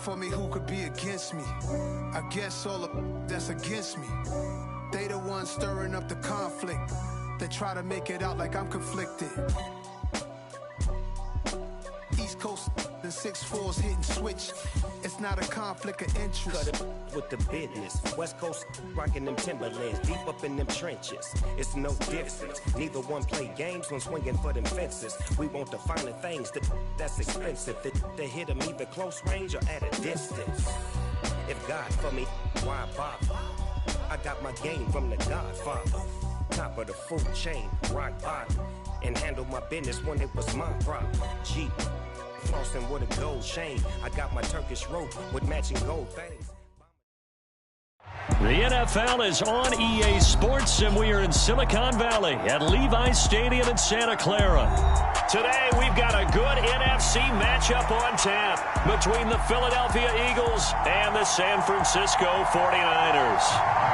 for me, who could be against me? I guess all the that's against me. They the ones stirring up the conflict. They try to make it out like I'm conflicted. East Coast and 6'4's hitting switch. It's not a conflict of interest. Cut it with the business. West Coast rocking them Timberlands, deep up in them trenches. It's no difference. Neither one play games when swinging for them fences. We want the finer things that's expensive. They hit them either close range or at a distance. If God for me, why bother? I got my game from the Godfather. Top of the food chain, rock bottom. And handle my business when it was my problem. Jeep, flossing with a gold chain. I got my Turkish rope with matching gold things. The NFL is on EA Sports, and we are in Silicon Valley at Levi's Stadium in Santa Clara. Today, we've got a good NFC matchup on tap between the Philadelphia Eagles and the San Francisco 49ers.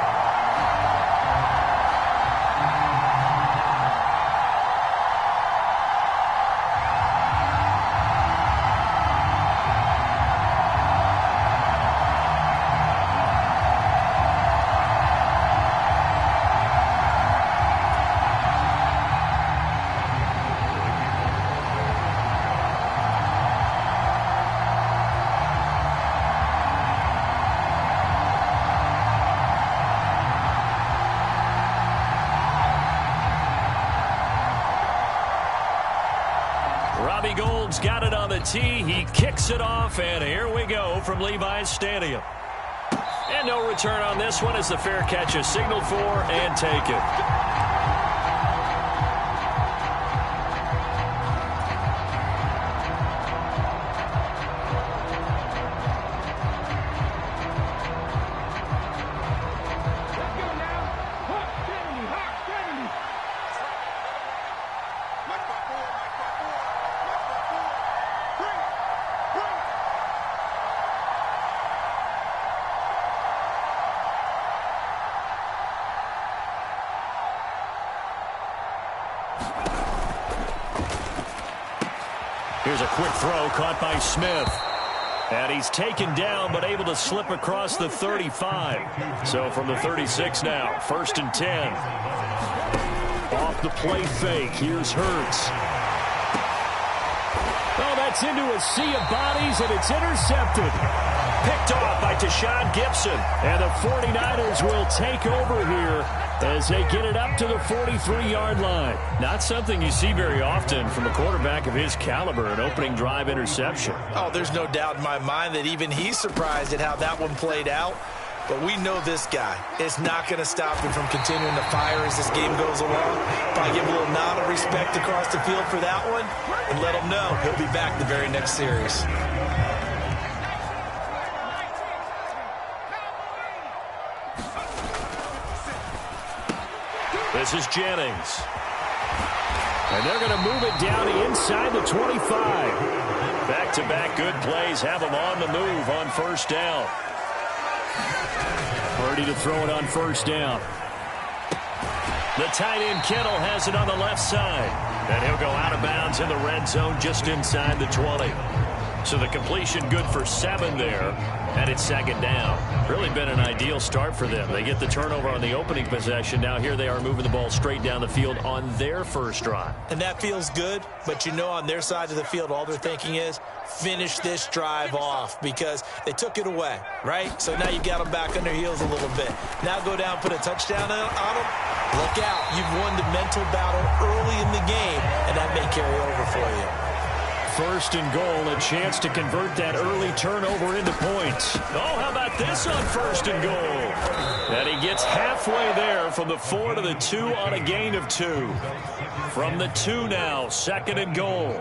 Gold's got it on the tee. He kicks it off, and here we go from Levi's Stadium. And no return on this one as the fair catch is signaled for and taken. Here's a quick throw caught by Smith. And he's taken down but able to slip across the 35. So from the 36 now, 1st and 10. Off the play fake. Here's Hurts. Oh, that's into a sea of bodies, and it's intercepted. Picked off by Tashawn Gibson. And the 49ers will take over here as they get it up to the 43-yard line. Not something you see very often from a quarterback of his caliber, an opening drive interception. Oh, there's no doubt in my mind that even he's surprised at how that one played out. But we know this guy. It's not going to stop him from continuing to fire as this game goes along. Probably give a little nod of respect across the field for that one and let him know he'll be back the very next series. This is Jennings. And they're going to move it down inside the 25. Back-to-back good plays have them on the move on 1st down. Ready to throw it on 1st down. The tight end Kittle has it on the left side. And he'll go out of bounds in the red zone just inside the 20. So the completion good for 7 there. And it's 2nd down. Really been an ideal start for them. They get the turnover on the opening possession. Now here they are moving the ball straight down the field on their first drive. And that feels good, but you know on their side of the field all they're thinking is finish this drive off because they took it away, right? So now you got them back on their heels a little bit. Now go down, put a touchdown on them. Look out. You've won the mental battle early in the game, and that may carry over for you. 1st and goal, a chance to convert that early turnover into points. Oh, how about this on 1st and goal? And he gets halfway there from the 4 to the 2 on a gain of 2. From the 2 now, 2nd and goal.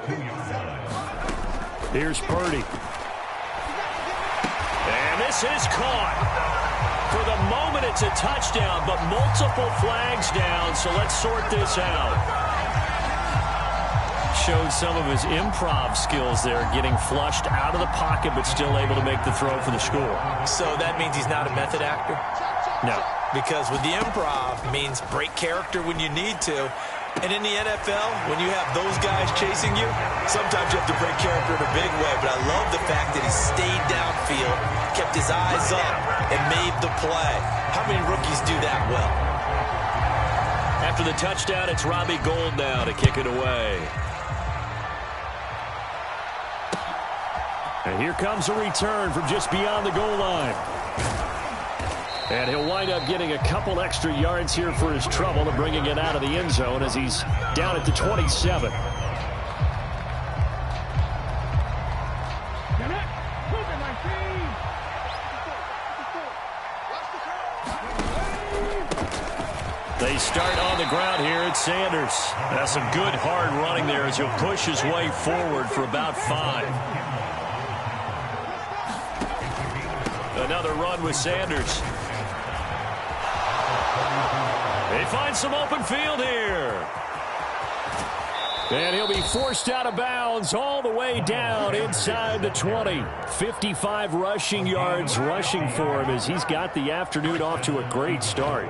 Here's Purdy. And this is caught. For the moment, it's a touchdown, but multiple flags down, so let's sort this out. Showed some of his improv skills there, getting flushed out of the pocket but still able to make the throw for the score. So that means he's not a method actor? No. Because with the improv means break character when you need to. And in the NFL, when you have those guys chasing you, sometimes you have to break character in a big way. But I love the fact that he stayed downfield, kept his eyes up, and made the play. How many rookies do that well? After the touchdown, it's Robbie Gould now to kick it away. And here comes a return from just beyond the goal line. And he'll wind up getting a couple extra yards here for his trouble and bringing it out of the end zone as he's down at the 27. They start on the ground here at Sanders. That's some good hard running there as he'll push his way forward for about 5. Another run with Sanders. They find some open field here. And he'll be forced out of bounds all the way down inside the 20. 55 rushing yards rushing for him as he's got the afternoon off to a great start.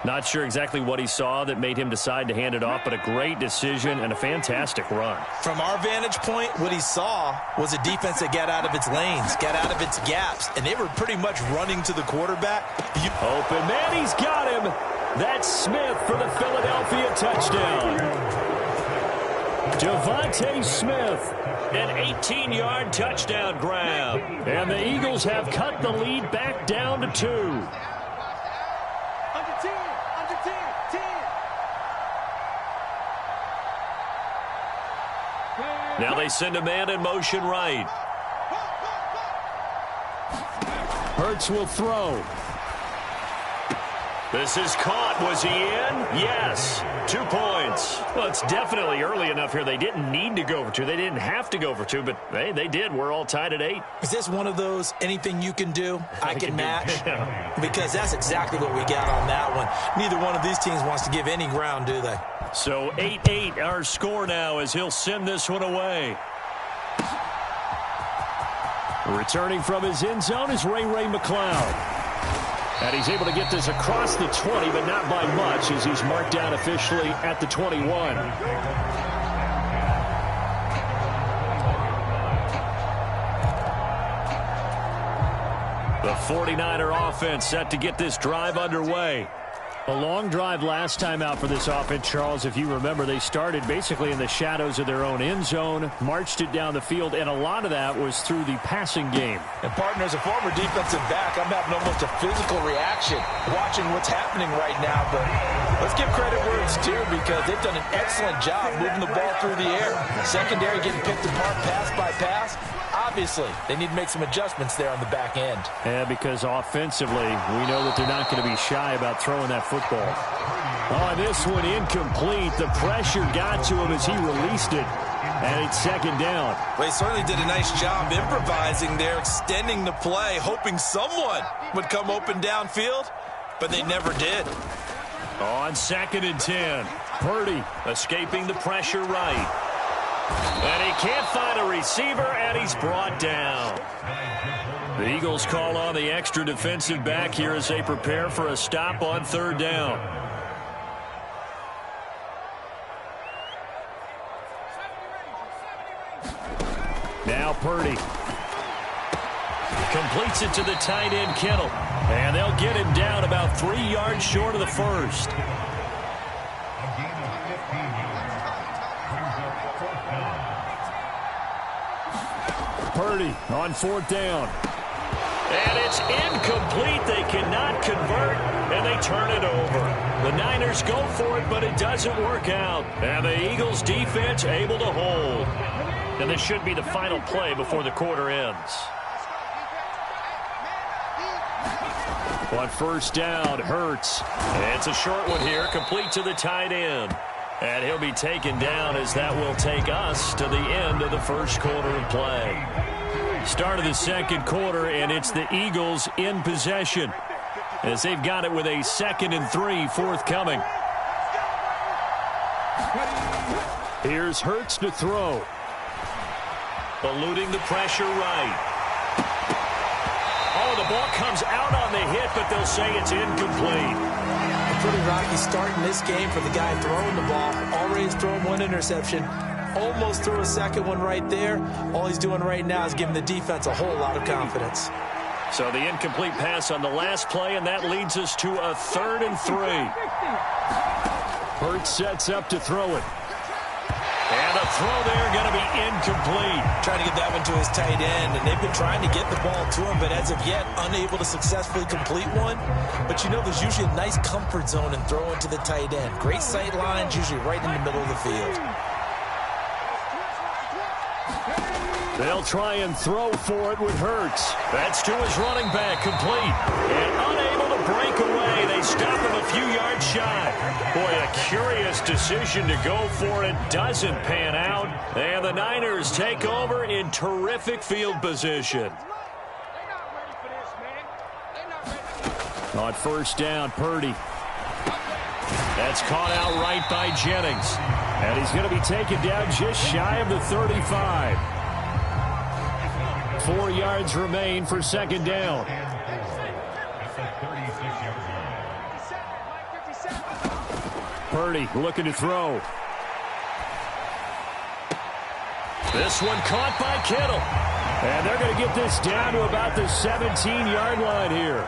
Not sure exactly what he saw that made him decide to hand it off, but a great decision and a fantastic run. From our vantage point, what he saw was a defense that got out of its lanes, got out of its gaps, and they were pretty much running to the quarterback. Open man, he's got him. That's Smith for the Philadelphia touchdown. Devontae Smith, an 18-yard touchdown grab. And the Eagles have cut the lead back down to 2. Now they send a man in motion right. Hurts will throw. This is caught. Was he in? Yes. 2 points. Well, it's definitely early enough here. They didn't need to go for 2. They didn't have to go for 2, but hey, they did. We're all tied at 8. Is this one of those anything you can do, I can match? Because that's exactly what we got on that one. Neither one of these teams wants to give any ground, do they? So 8-8 our score now as he'll send this one away. Returning from his end zone is Ray McCloud. And he's able to get this across the 20, but not by much as he's marked down officially at the 21. The 49er offense set to get this drive underway. A long drive last time out for this offense, Charles. If you remember, they started basically in the shadows of their own end zone, marched it down the field, and a lot of that was through the passing game. And, partner, as a former defensive back, I'm having almost a physical reaction watching what's happening right now. But let's give credit where it's due because they've done an excellent job moving the ball through the air. Secondary getting picked apart pass by pass. Obviously, they need to make some adjustments there on the back end. Yeah, because offensively, we know that they're not going to be shy about throwing that football. Oh, this one incomplete. The pressure got to him as he released it, and it's second down. Well, he certainly did a nice job improvising there, extending the play, hoping someone would come open downfield, but they never did. On 2nd and 10, Purdy escaping the pressure right. And he can't find a receiver, and he's brought down. The Eagles call on the extra defensive back here as they prepare for a stop on 3rd down. Now Purdy completes it to the tight end Kittle. And they'll get him down about 3 yards short of the first. Purdy on 4th down. And it's incomplete. They cannot convert, and they turn it over. The Niners go for it, but it doesn't work out. And the Eagles defense able to hold. And this should be the final play before the quarter ends. On 1st down, Hurts. It's a short one here, complete to the tight end. And he'll be taken down as that will take us to the end of the first quarter of play. Start of the second quarter, and it's the Eagles in possession as they've got it with a 2nd and 3 forthcoming. Here's Hurts to throw. Eluding the pressure right. Oh, the ball comes out on the hit, but they'll say it's incomplete. pretty rocky start in this game for the guy throwing the ball. Already has thrown one interception. Almost threw a second one right there. All he's doing right now is giving the defense a whole lot of confidence. So the incomplete pass on the last play, and that leads us to a 3rd and 3. Hurts sets up to throw it. And the throw there going to be incomplete. Trying to get that one to his tight end, and they've been trying to get the ball to him, but as of yet, unable to successfully complete one. But you know, there's usually a nice comfort zone in throwing to the tight end. Great sight lines, usually right in the middle of the field. They'll try and throw for it with Hurts. That's to his running back, complete. And unable to break away. They stop him a few yards shy. Boy, a curious decision to go for it. Doesn't pan out. And the Niners take over in terrific field position. On first down, Purdy. That's caught out right by Jennings. And he's going to be taken down just shy of the 35. 4 yards remain for second down. Purdy looking to throw. This one caught by Kittle. And they're going to get this down to about the 17-yard line here.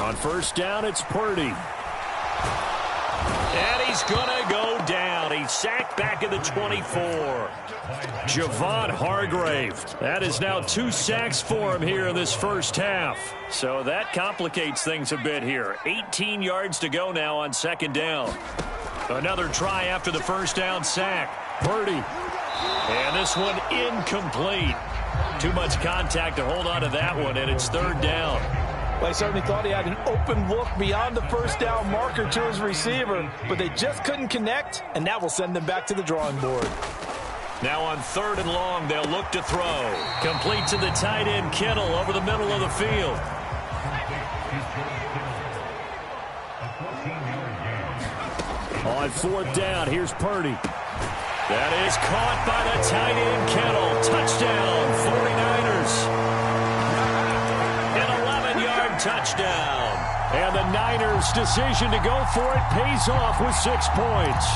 On first down, it's Purdy. And he's going to go down. He's sacked back at the 24. Javon Hargrave. That is now 2 sacks for him here in this first half. So that complicates things a bit here. 18 yards to go now on second down. Another try after the first down sack. Purdy. And this one incomplete. Too much contact to hold on to that one, and it's third down. Well, he certainly thought he had an open look beyond the first down marker to his receiver, but they just couldn't connect, and that will send them back to the drawing board. Now on 3rd and long, they'll look to throw. Complete to the tight end, Kittle, over the middle of the field. On 4th down, here's Purdy. That is caught by the tight end, Kittle. Touchdown, 49ers. Touchdown. And the Niners' decision to go for it pays off with 6 points.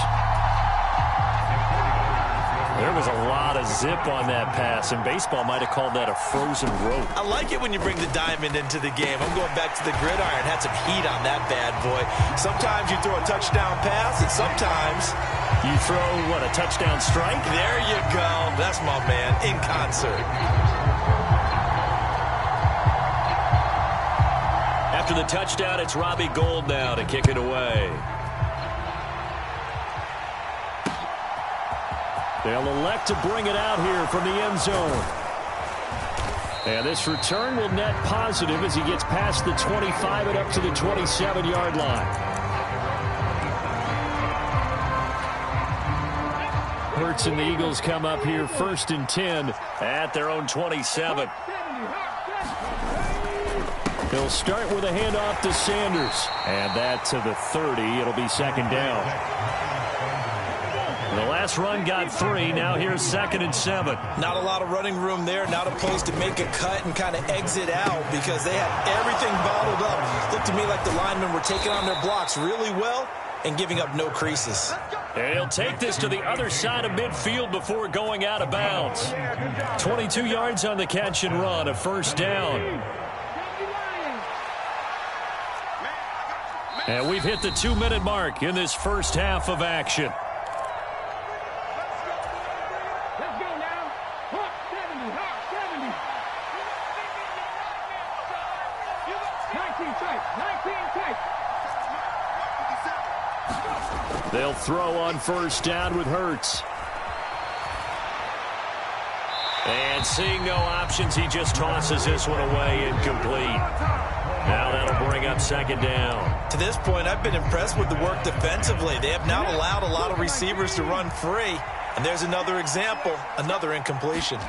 There was a lot of zip on that pass, and baseball might have called that a frozen rope. I like it when you bring the diamond into the game. I'm going back to the gridiron. Had some heat on that bad boy. Sometimes you throw a touchdown pass, and sometimes you throw, what, a touchdown strike? There you go. That's my man, in concert. After the touchdown, it's Robbie Gould now to kick it away. They'll elect to bring it out here from the end zone. And this return will net positive as he gets past the 25 and up to the 27-yard line. Hurts and the Eagles come up here 1st and 10 at their own 27. He'll start with a handoff to Sanders. And that to the 30. It'll be second down. The last run got 3. Now here's 2nd and 7. Not a lot of running room there. Not a place to make a cut and kind of exit out because they had everything bottled up. Looked to me like the linemen were taking on their blocks really well and giving up no creases. And he'll take this to the other side of midfield before going out of bounds. 22 yards on the catch and run, a first down. And we've hit the 2-minute mark in this first half of action. Let's go now. 70, 70. 19 tight. They'll throw on first down with Hurts. And seeing no options, he just tosses this one away, incomplete. Now that'll bring up second down. To this point, I've been impressed with the work defensively. They have not allowed a lot of receivers to run free. And there's another example, another incompletion. He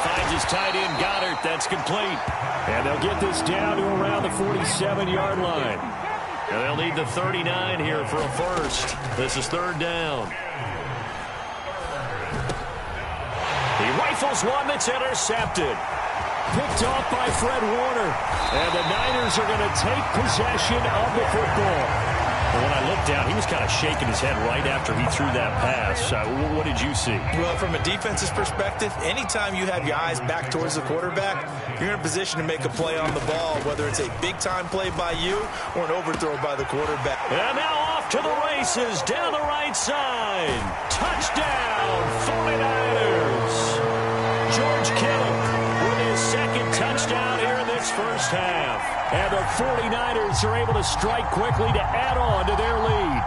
finds his tight end, Goddard. That's complete. And they'll get this down to around the 47-yard line. And they'll need the 39 here for a first. This is third down. rifles one that's intercepted. Picked off by Fred Warner. And the Niners are going to take possession of the football. Well, when I looked down, he was kind of shaking his head right after he threw that pass. What did you see? Well, from a defense's perspective, anytime you have your eyes back towards the quarterback, you're in a position to make a play on the ball, whether it's a big-time play by you or an overthrow by the quarterback. And now off to the races down the right side. Touchdown, 49ers. George Kittle with his second touchdown here in this first half. And the 49ers are able to strike quickly to add on to their lead.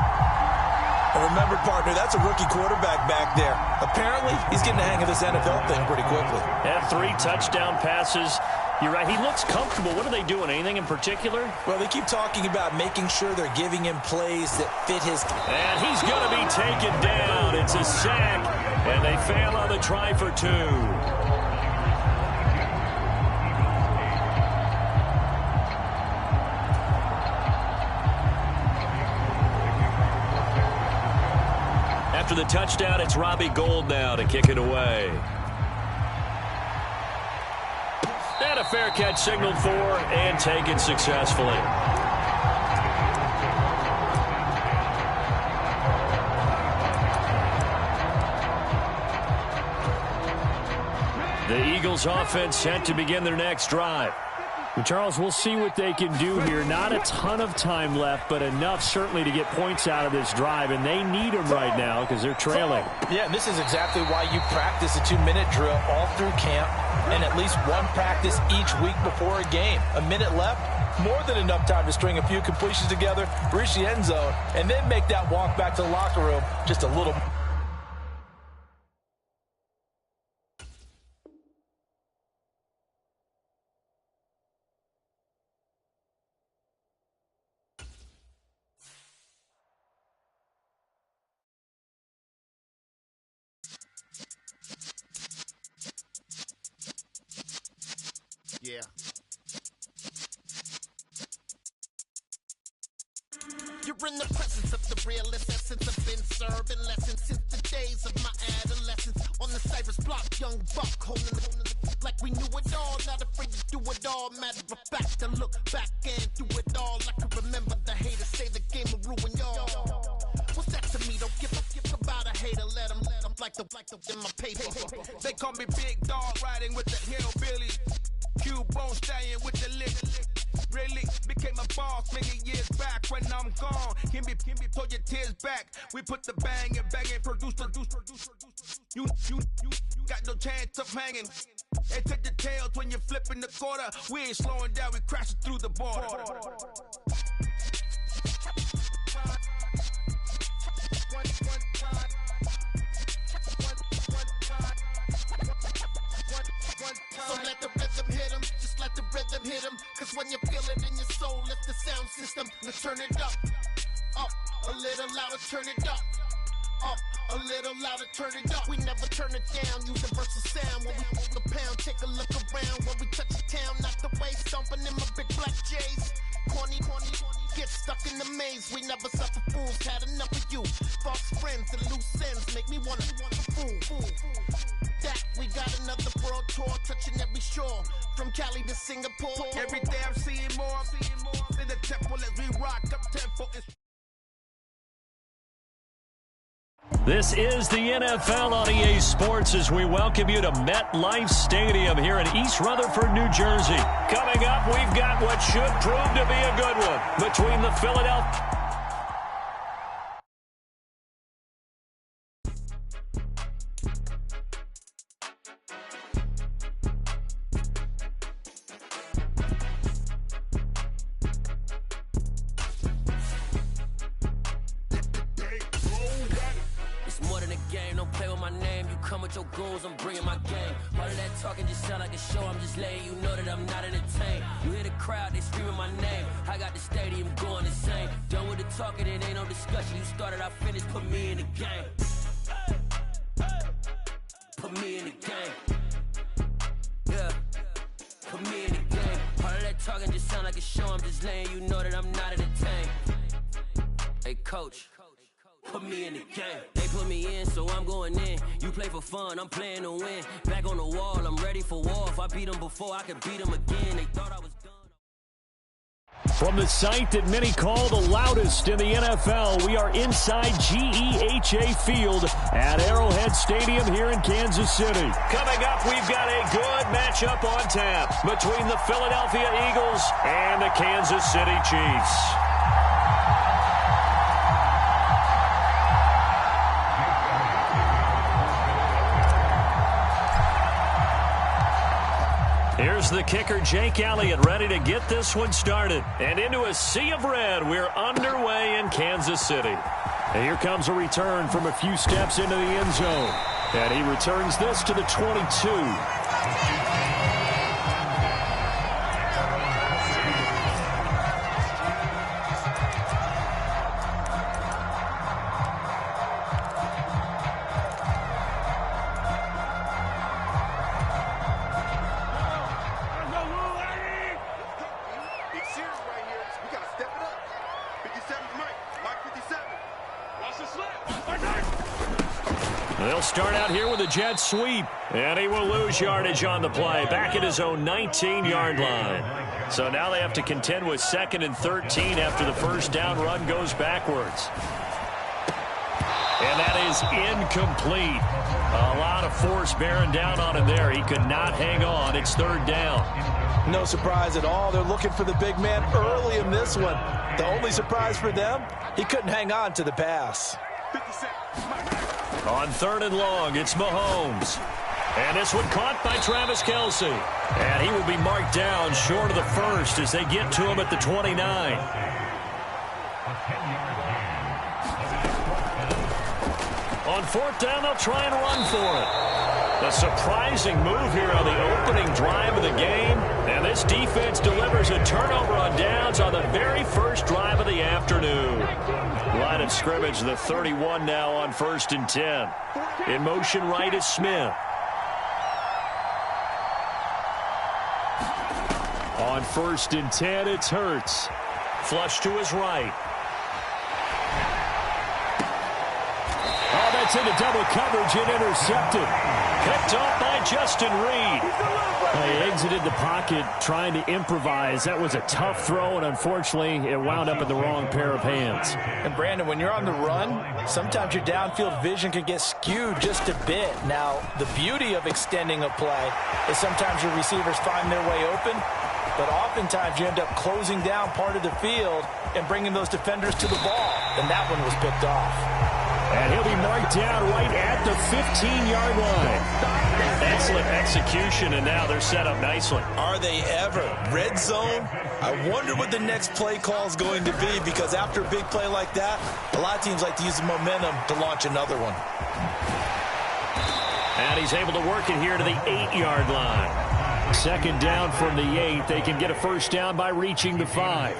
And remember, partner, that's a rookie quarterback back there. Apparently, he's getting the hang of this NFL thing pretty quickly. Yeah, 3 touchdown passes. You're right, he looks comfortable. What are they doing? Anything in particular? Well, they keep talking about making sure they're giving him plays that fit his... And he's going to be taken down. It's a sack, and they fail on the try for 2. After the touchdown, it's Robbie Gould now to kick it away. And a fair catch signaled for and taken successfully. The Eagles offense set to begin their next drive. Well, Charles, we'll see what they can do here. Not a ton of time left, but enough certainly to get points out of this drive, and they need them right now because they're trailing. Yeah, and this is exactly why you practice a 2-minute drill all through camp and at least one practice each week before a game. A minute left, more than enough time to string a few completions together, reach the end zone, and then make that walk back to the locker room just a little. Yeah. You're in the presence of the realest essence. I've been serving lessons since the days of my adolescence. On the Cypress block, young buck holding like we knew it all. Not afraid to do it all. Matter of fact, I look back and do it all. I can remember the haters say the game will ruin y'all. What's that to me? Don't give about a hater. Let them like the in my paper. They call me Big Dog, riding with the hillbilly. Q-Bone stallion with the lick. Really became a boss many years back. When I'm gone, can be pull your tears back. We put the bang and produce. You got no chance of hanging. And take the tails when you're flipping the quarter. We ain't slowing down, we crashing through the border. So let the rhythm hit him, just let the rhythm hit him. Cause when you feel it in your soul, lift the sound system. Now turn it up, a little louder, turn it up, a little louder, turn it up. We never turn it down, universal sound. When we hold the pound, take a look around. When we touch the town, not the way, stomping in my big black J's. Corny, get stuck in the maze. We never suffer fools, had enough of you. False friends and loose ends make me wanna fool. That we got another world tour, touching every shore, from Cali to Singapore. Every day I'm seeing more. In the temple as we rock up tempo. This is the NFL on EA Sports as we welcome you to MetLife Stadium here in East Rutherford, New Jersey. Coming up, we've got what should prove to be a good one between the Philadelphia... Your goals, I'm bringing my game. All of that talking just sound like a show. I'm just letting you know that I'm not entertained. You hear the crowd, they screaming my name. I got the stadium going insane. Done with the talking, it ain't no discussion. You started, I finished, put me in the game. Put me in the game. Yeah, put me in the game. All of that talking just sound like a show. I'm just letting you know that I'm not entertained. Hey, coach. Put me in the game. They put me in, so I'm going in. You You play for fun, I'm playing to win. Back on the wall, I'm ready for war. If I beat them before, I could beat them again. They thought I was done. From the site that many call the loudest in the NFL, we are inside GEHA Field at Arrowhead Stadium here in Kansas City. Coming up, we've got a good matchup on tap between the Philadelphia Eagles and the Kansas City Chiefs. Here's the kicker, Jake Elliott, ready to get this one started. And into a sea of red, we're underway in Kansas City. And here comes a return from a few steps into the end zone. And he returns this to the 22. They'll start out here with a jet sweep, and he will lose yardage on the play, back at his own 19-yard line. So now they have to contend with 2nd and 13 after the first down run goes backwards. And that is incomplete. A lot of force bearing down on him there. He could not hang on. It's 3rd down. No surprise at all. They're looking for the big man early in this one. The only surprise for them, he couldn't hang on to the pass. On 3rd and long, it's Mahomes. And this one caught by Travis Kelce. And he will be marked down short of the first as they get to him at the 29. On 4th down, they'll try and run for it. A surprising move here on the opening drive of the game. And this defense delivers a turnover on downs on the very first drive of the afternoon. Line of scrimmage, the 31 now on 1st and 10. In motion right is Smith. On 1st and 10, it's Hurts. Flush to his right. Oh, that's into double coverage and intercepted. Picked off by Justin Reed. He exited the pocket trying to improvise. That was a tough throw, and unfortunately, it wound up in the wrong pair of hands. And Brandon, when you're on the run, sometimes your downfield vision can get skewed just a bit. Now, the beauty of extending a play is sometimes your receivers find their way open, but oftentimes you end up closing down part of the field and bringing those defenders to the ball, and that one was picked off. And he'll be marked down right at the 15-yard line. Excellent execution, and now they're set up nicely. Are they ever? Red zone? I wonder what the next play call is going to be, because after a big play like that, a lot of teams like to use the momentum to launch another one. And he's able to work it here to the 8-yard line. 2nd down from the 8. They can get a first down by reaching the 5.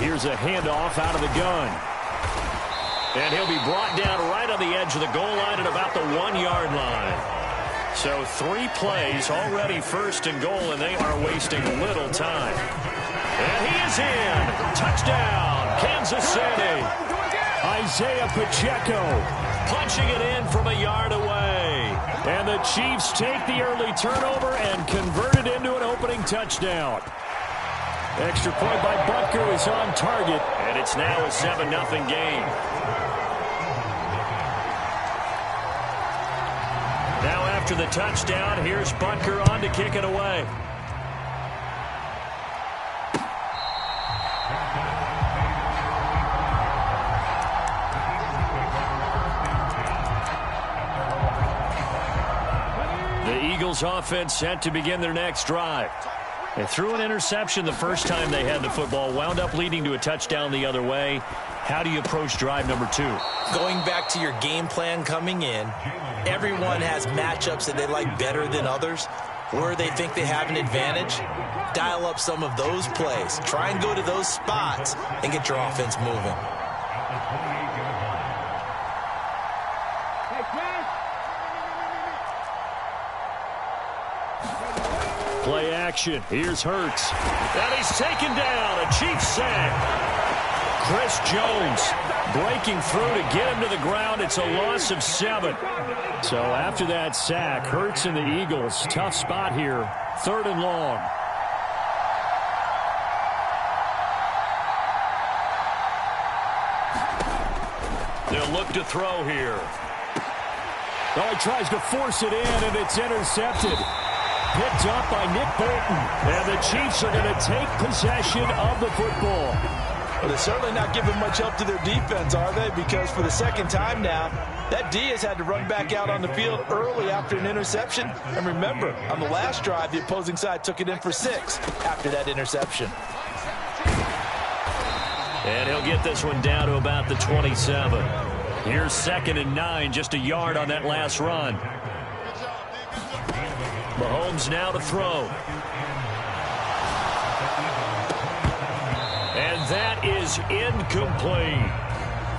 Here's a handoff out of the gun. And he'll be brought down right on the edge of the goal line at about the 1-yard line. So 3 plays already 1st and goal, and they are wasting little time. And he is in. Touchdown, Kansas City. Isaiah Pacheco punching it in from a yard away. And the Chiefs take the early turnover and convert it into an opening touchdown. Extra point by Butker is on target. And it's now a 7-0 game. Now after the touchdown, here's Butker on to kick it away. The Eagles offense set to begin their next drive. They threw an interception the first time they had the football, wound up leading to a touchdown the other way. How do you approach drive number 2? Going back to your game plan coming in, everyone has matchups that they like better than others, where they think they have an advantage. Dial up some of those plays. Try and go to those spots and get your offense moving. Play action. Here's Hurts. And he's taken down. A Chiefs sack. Chris Jones breaking through to get him to the ground. It's a loss of 7. So after that sack, Hurts and the Eagles, tough spot here, 3rd and long. They'll look to throw here. Oh, he tries to force it in, and it's intercepted. Picked up by Nick Bolton. And the Chiefs are going to take possession of the football. Well, they're certainly not giving much help to their defense, are they? Because for the second time now, that D has had to run back out on the field early after an interception. And remember, on the last drive, the opposing side took it in for 6 after that interception. And he'll get this one down to about the 27. Here's 2nd and 9, just a yard on that last run. Mahomes now to throw. And that is incomplete.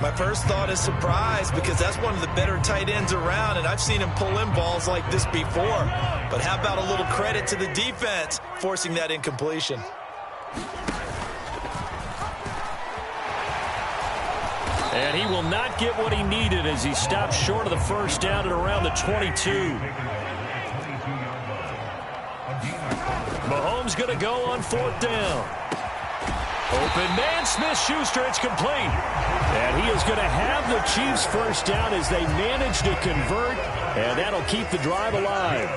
My first thought is surprise because that's one of the better tight ends around, and I've seen him pull in balls like this before. But how about a little credit to the defense forcing that incompletion? And he will not get what he needed as he stops short of the first down at around the 22. Mahomes going to go on 4th down. Open man, Smith-Schuster, it's complete. And he is going to have the Chiefs first down as they manage to convert, and that'll keep the drive alive.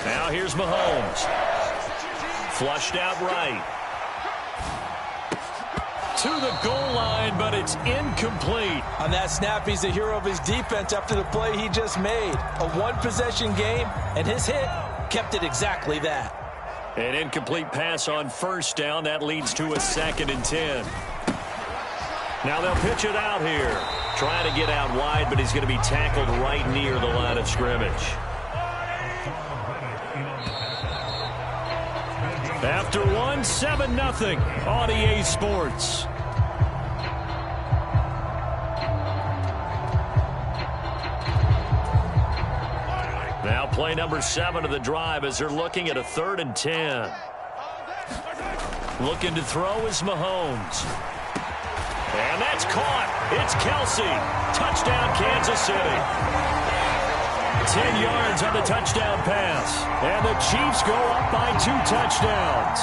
Now here's Mahomes. Flushed out right. To the goal line, but it's incomplete. On that snap, he's the hero of his defense after the play he just made. A one-possession game, and his hit kept it exactly that. An incomplete pass on first down. That leads to a 2nd and 10. Now they'll pitch it out here. Trying to get out wide, but he's going to be tackled right near the line of scrimmage. After 1, 7-0 on EA Sports. Now play number 7 of the drive as they're looking at a 3rd and 10. Looking to throw is Mahomes. And that's caught. It's Kelsey. Touchdown, Kansas City. 10 yards on the touchdown pass. And the Chiefs go up by 2 touchdowns.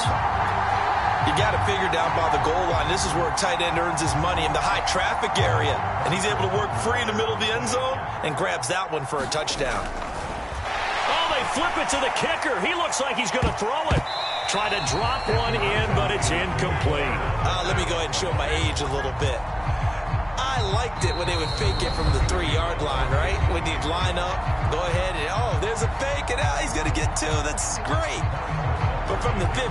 You got to figure down by the goal line. This is where a tight end earns his money in the high traffic area. And he's able to work free in the middle of the end zone and grabs that one for a touchdown. Oh, they flip it to the kicker. He looks like he's going to throw it. Try to drop one in, but it's incomplete. Let me go ahead and show my age a little bit. I liked it when they would fake it from the 3-yard line, right? When you'd line up, go ahead and, oh, there's a fake, and he's going to get 2. That's great. But from the 15,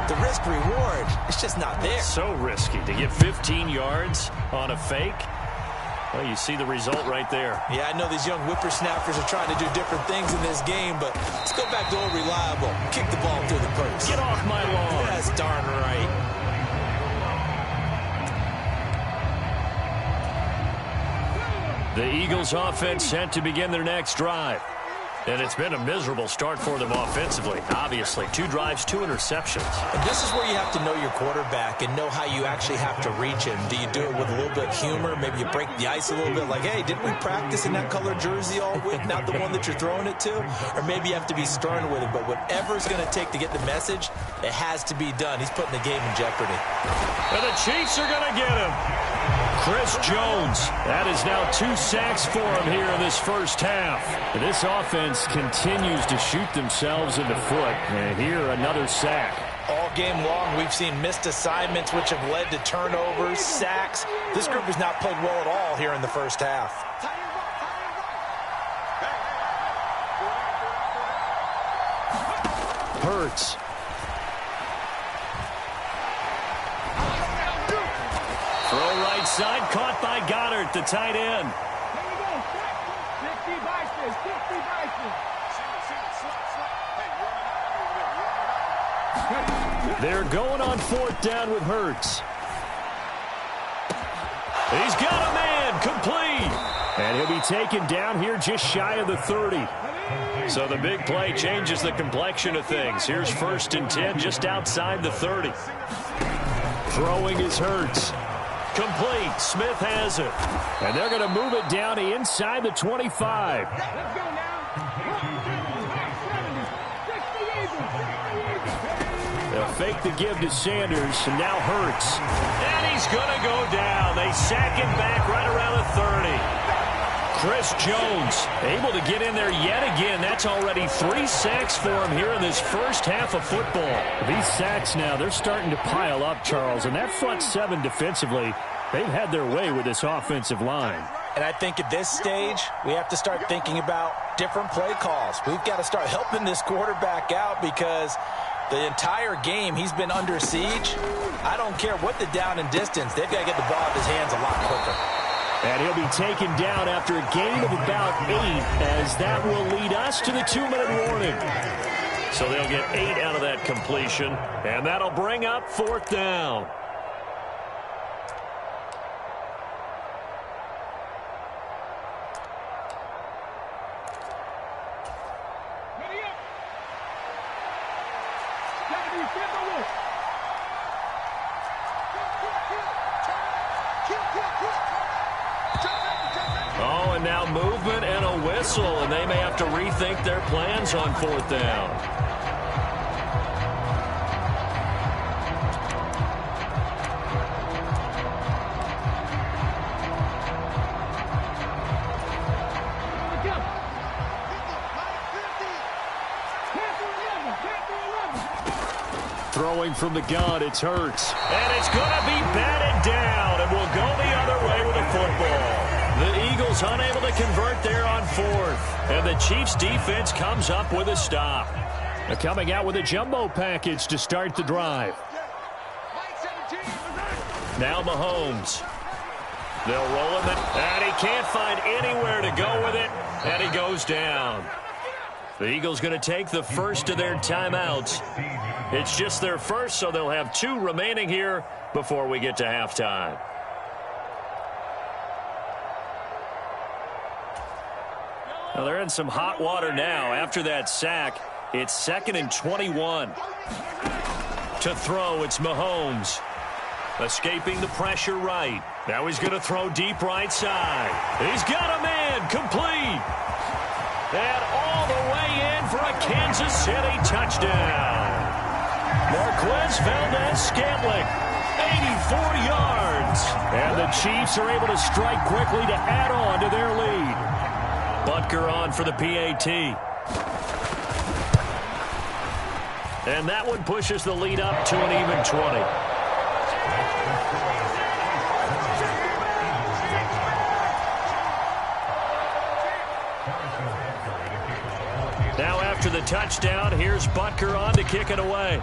the risk-reward, it's just not there. So risky to get 15 yards on a fake. Well, you see the result right there. Yeah, I know these young whippersnappers are trying to do different things in this game, but let's go back to old reliable. Kick the ball through the post. Get off my lawn. That's darn right. The Eagles offense set to begin their next drive. And it's been a miserable start for them offensively. Obviously, 2 drives, 2 interceptions. And this is where you have to know your quarterback and know how you actually have to reach him. Do you do it with a little bit of humor? Maybe you break the ice a little bit like, hey, didn't we practice in that color jersey all week, not the one that you're throwing it to? Or maybe you have to be stern with him. But whatever it's going to take to get the message, it has to be done. He's putting the game in jeopardy. And the Chiefs are going to get him. Chris Jones. That is now 2 sacks for him here in this first half. This offense continues to shoot themselves in the foot. And here, another sack. All game long, we've seen missed assignments, which have led to turnovers, sacks. This group has not played well at all here in the first half. Hurts. Throw right side, caught by Goddard, the tight end. They're going on 4th down with Hurts. He's got a man, complete. And he'll be taken down here just shy of the 30. So the big play changes the complexion of things. Here's 1st and 10 just outside the 30. Throwing is Hurts. Complete. Smith has it. And they're going to move it down to inside the 25. Let's go now. They'll fake the give to Sanders, and now Hurts. And he's going to go down. They sack him back right around the 30. Chris Jones able to get in there yet again. That's already 3 sacks for him here in this first half of football. These sacks now, they're starting to pile up, Charles. And that front seven defensively, they've had their way with this offensive line. And I think at this stage, we have to start thinking about different play calls. We've got to start helping this quarterback out because the entire game he's been under siege. I don't care what the down and distance. They've got to get the ball out of his hands a lot quicker. And he'll be taken down after a gain of about 8, as that will lead us to the 2-minute warning. So they'll get 8 out of that completion, and that'll bring up 4th down. Ready up. Gotta be simple. Oh, and now movement and a whistle, and they may have to rethink their plans on 4th down. Throwing from the gun, it's Hurts. And it's going to be batted down, and will go the other way with the football. The Eagles unable to convert there on 4th. And the Chiefs defense comes up with a stop. They're coming out with a jumbo package to start the drive. Now Mahomes. They'll roll him, and he can't find anywhere to go with it, and he goes down. The Eagles going to take the first of their timeouts. It's just their first, so they'll have 2 remaining here before we get to halftime. Well, they're in some hot water now. After that sack, it's 2nd and 21. To throw, it's Mahomes. Escaping the pressure right. Now he's going to throw deep right side. He's got a man, complete. And all the way in for a Kansas City touchdown. Marquez Valdez-Scantling, 84 yards. And the Chiefs are able to strike quickly to add on to their lead. Butker on for the PAT. And that one pushes the lead up to an even 20. Now after the touchdown, here's Butker on to kick it away.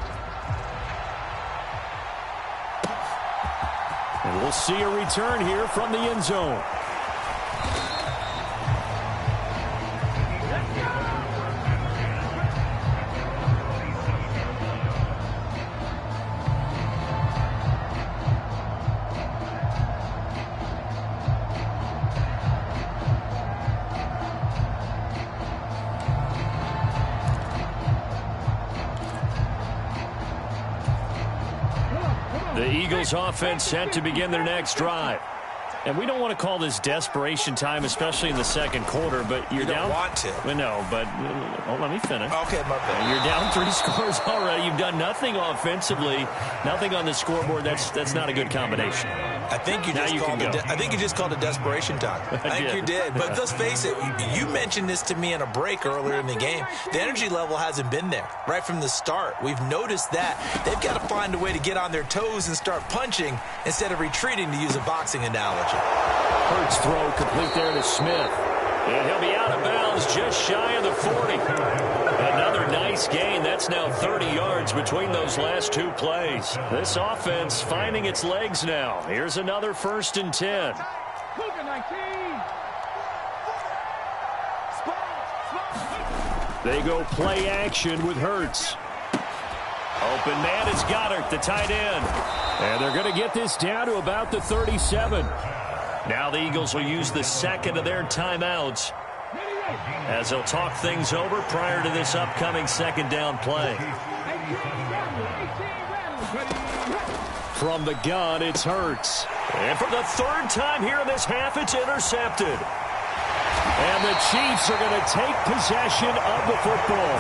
And we'll see a return here from the end zone. The Eagles offense set to begin their next drive. And we don't want to call this desperation time, especially in the second quarter, but you're down. You don't want to. Well, no, but let me finish. Okay, my bad. You're down 3 scores already. You've done nothing offensively, nothing on the scoreboard. That's not a good combination. I think you just called it desperation time. I think you did. But let's face it, you mentioned this to me in a break earlier in the game. The energy level hasn't been there right from the start. We've noticed that. They've got to find a way to get on their toes and start punching instead of retreating, to use a boxing analogy. Hurts throw complete there to Smith. And he'll be out of bounds just shy of the 40. Another nice gain. That's now 30 yards between those last 2 plays. This offense finding its legs now. Here's another 1st and 10. They go play action with Hurts. Open man is Goddard, the tight end. And they're going to get this down to about the 37. Now the Eagles will use the second of their timeouts as they'll talk things over prior to this upcoming 2nd down play. From the gun, it's Hurts. And for the third time here in this half, it's intercepted. And the Chiefs are going to take possession of the football.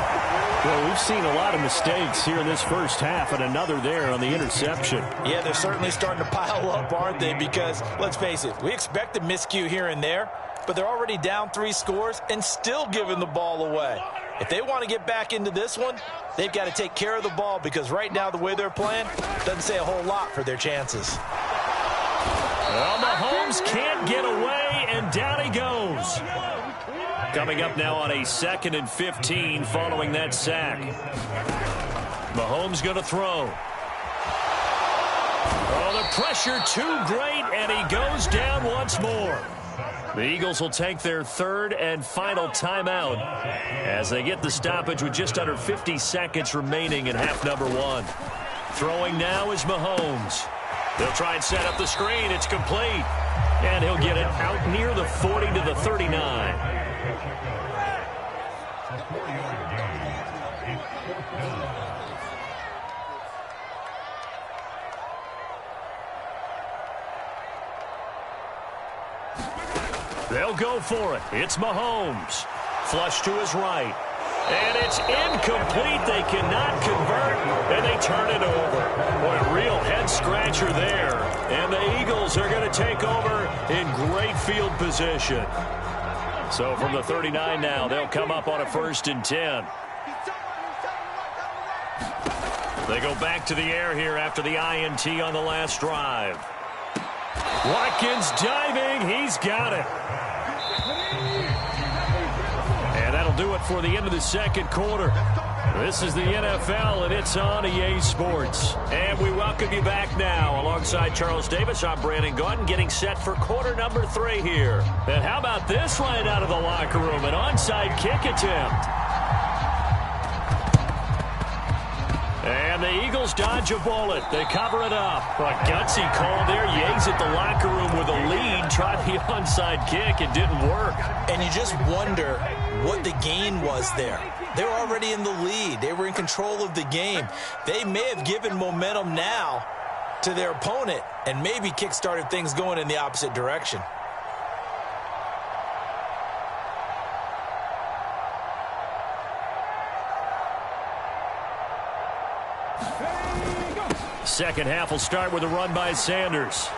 Well, we've seen a lot of mistakes here in this first half, and another there on the interception. Yeah, they're certainly starting to pile up, aren't they? Because, let's face it, we expected miscue here and there, but they're already down 3 scores and still giving the ball away. If they want to get back into this one, they've got to take care of the ball, because right now the way they're playing doesn't say a whole lot for their chances. Well, Mahomes can't get away, and down he goes. Coming up now on a 2nd and 15 following that sack. Mahomes going to throw. Oh, the pressure too great, and he goes down once more. The Eagles will take their 3rd and final timeout as they get the stoppage with just under 50 seconds remaining in half number 1. Throwing now is Mahomes. They'll try and set up the screen. It's complete. And he'll get it out near the 40 to the 39. They'll go for it. It's Mahomes. Flush to his right. And it's incomplete. They cannot convert, and they turn it over. What a real head-scratcher there. And the Eagles are going to take over in great field position. So from the 39 now, they'll come up on a 1st and 10. They go back to the air here after the INT on the last drive. Watkins diving. He's got it. And that'll do it for the end of the 2nd quarter. This is the NFL, and it's on EA Sports. And we welcome you back now. Alongside Charles Davis, I'm Brandon Gaudin, getting set for quarter number 3 here. And how about this right out of the locker room? An onside kick attempt. And the Eagles dodge a bullet. They cover it up. A gutsy call there. Yates at the locker room with a lead. Tried the onside kick. It didn't work. And you just wonder what the gain was there. They were already in the lead. They were in control of the game. They may have given momentum now to their opponent and maybe kick-started things going in the opposite direction. Second half will start with a run by Sanders.